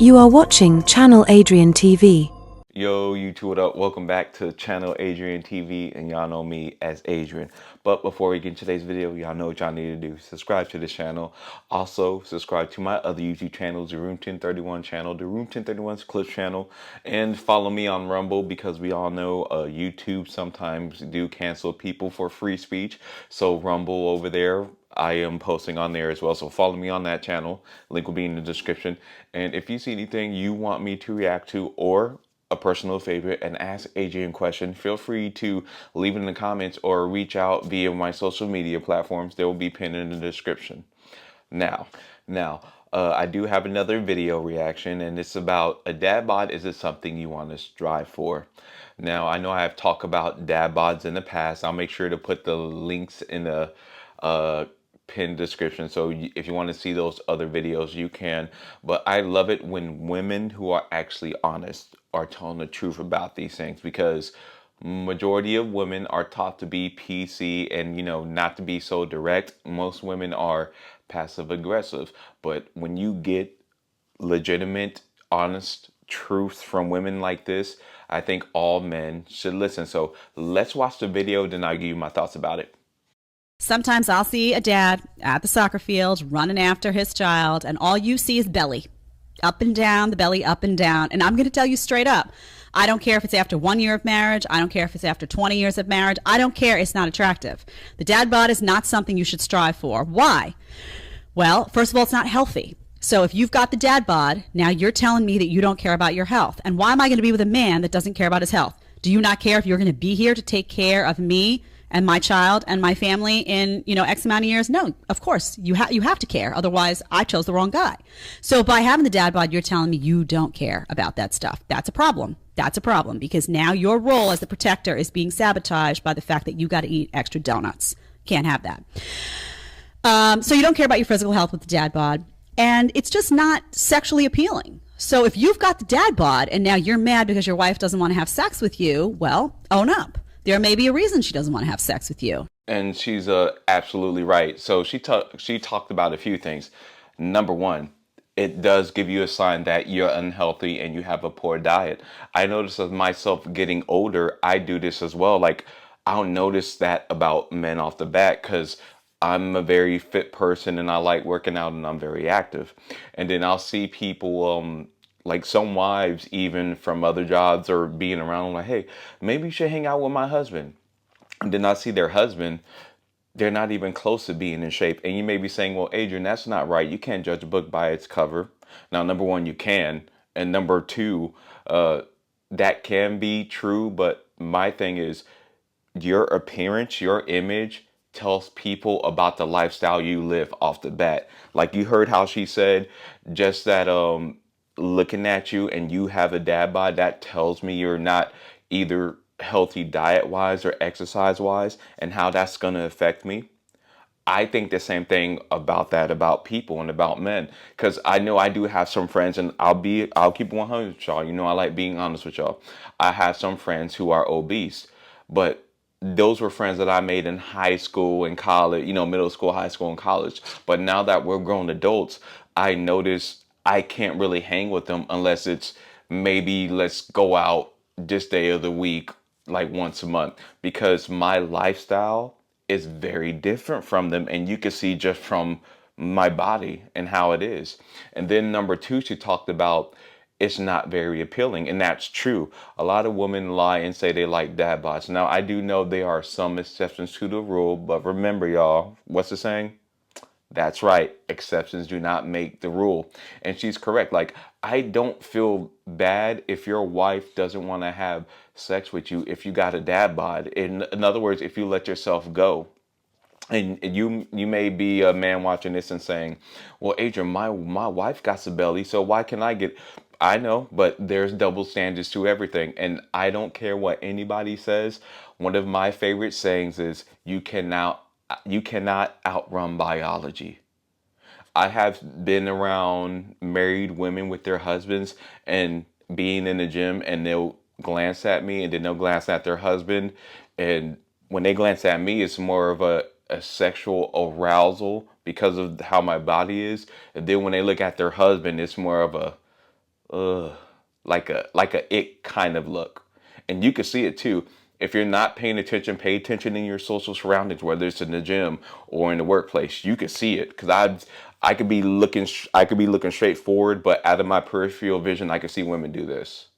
You are watching Channel Adrian TV. Yo, YouTube, what up? Welcome back to Channel Adrian TV, and y'all know me as Adrian. But before we get into today's video, y'all know what y'all need to do. Subscribe to this channel. Also, subscribe to my other YouTube channels, the Room 1031 channel, the Room 1031's Clips channel, and follow me on Rumble because we all know YouTube sometimes do cancel people for free speech. So Rumble over there, I am posting on there as well, so follow me on that channel. Link will be in the description. And if you see anything you want me to react to or a personal favorite and ask Adrian a question, feel free to leave it in the comments or reach out via my social media platforms. They will be pinned in the description. Now, I do have another video reaction, and it's about a dad bod. Is it something you want to strive for? Now, I know I have talked about dad bods in the past. I'll make sure to put the links in the pinned description, so if you want to see those other videos you can. But I love it when women who are actually honest are telling the truth about these things, because majority of women are taught to be PC and not to be so direct. Most women are passive aggressive, but when you get legitimate honest truth from women like this, I think all men should listen. So let's watch the video, then I'll give you my thoughts about it. Sometimes I'll see a dad at the soccer field running after his child, and all you see is belly. Up and down, the belly up and down. And I'm going to tell you straight up, I don't care if it's after 1 year of marriage. I don't care if it's after 20 years of marriage. I don't care. It's not attractive. The dad bod is not something you should strive for. Why? Well, first of all, it's not healthy. So if you've got the dad bod, now you're telling me that you don't care about your health. And why am I going to be with a man that doesn't care about his health? Do you not care if you're going to be here to take care of me and my child and my family in, X amount of years? No, of course, you have to care. Otherwise, I chose the wrong guy. So by having the dad bod, you're telling me you don't care about that stuff. That's a problem. That's a problem, because now your role as the protector is being sabotaged by the fact that you got to eat extra donuts. Can't have that. So you don't care about your physical health with the dad bod, and it's just not sexually appealing. So if you've got the dad bod and now you're mad because your wife doesn't want to have sex with you, well, own up. There may be a reason she doesn't want to have sex with you. And she's absolutely right. So she talked about a few things. Number one, it does give you a sign that you're unhealthy and you have a poor diet. I notice as myself getting older, I do this as well. Like, I'll notice that about men off the bat because I'm a very fit person and I like working out and I'm very active. And then I'll see people, like some wives, even from other jobs or being around, I'm like, hey, maybe you should hang out with my husband. And then I see their husband, they're not even close to being in shape. And you may be saying, well, Adrian, that's not right. You can't judge a book by its cover. Now, number one, you can. And number two, that can be true. But my thing is, your appearance, your image tells people about the lifestyle you live off the bat. Like you heard how she said, just that looking at you and you have a dad bod, that tells me you're not either healthy diet wise or exercise wise, and how that's going to affect me. I think the same thing about that, about people and about men, because I know I do have some friends, and I'll keep 100 with y'all. I like being honest with y'all. I have some friends who are obese, but those were friends that I made in high school and college, middle school, high school, and college. But now that we're grown adults, I notice I can't really hang with them unless it's maybe let's go out this day of the week, like once a month, because my lifestyle is very different from them. And you can see just from my body and how it is. And then number two, she talked about it's not very appealing, and that's true. A lot of women lie and say they like dad bods. Now, I do know there are some exceptions to the rule, but remember, y'all, what's the saying? That's right. Exceptions do not make the rule. And she's correct. Like, I don't feel bad if your wife doesn't want to have sex with you if you got a dad bod. In other words, if you let yourself go. And you may be a man watching this and saying, well, Adrian, my wife got a belly, so why can I get... I know, but there's double standards to everything. And I don't care what anybody says. One of my favorite sayings is, you cannot outrun biology. I have been around married women with their husbands and being in the gym, and they'll glance at me and then they'll glance at their husband. And when they glance at me, it's more of a sexual arousal because of how my body is. And then when they look at their husband, it's more of a, like a ick kind of look. And you can see it too. If you're not paying attention, pay attention in your social surroundings, whether it's in the gym or in the workplace. You can see it because I could be looking straight forward, but out of my peripheral vision, I can see women do this.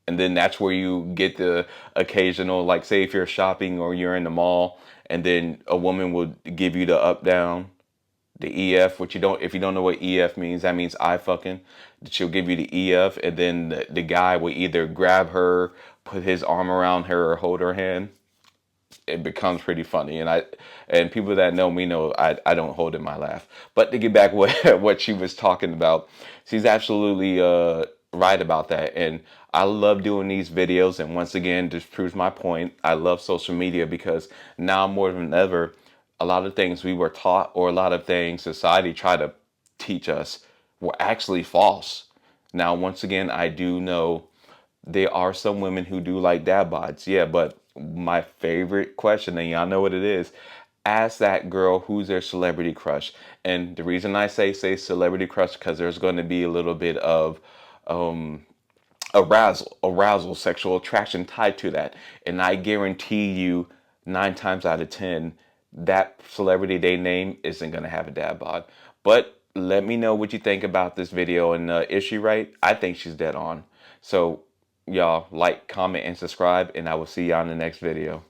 And then that's where you get the occasional, like say if you're shopping or you're in the mall, and then a woman will give you the up down, the EF, which if you don't know what EF means, that means I fucking. She'll give you the EF, and then the guy will either grab her, put his arm around her, or hold her hand. It becomes pretty funny, and people that know me know I don't hold in my laugh. But to get back what she was talking about, she's absolutely right about that, and I love doing these videos. And once again, this proves my point. I love social media because now more than ever, a lot of things we were taught or a lot of things society tried to teach us were actually false. Now, once again, I do know there are some women who do like dad bods. Yeah, but my favorite question, and y'all know what it is, ask that girl who's their celebrity crush. And the reason I say celebrity crush, because there's going to be a little bit of arousal, sexual attraction tied to that. And I guarantee you, 9 times out of 10, that celebrity they name isn't going to have a dad bod. But let me know what you think about this video. And is she right? I think she's dead on. So y'all like, comment, and subscribe, and I will see y'all in the next video.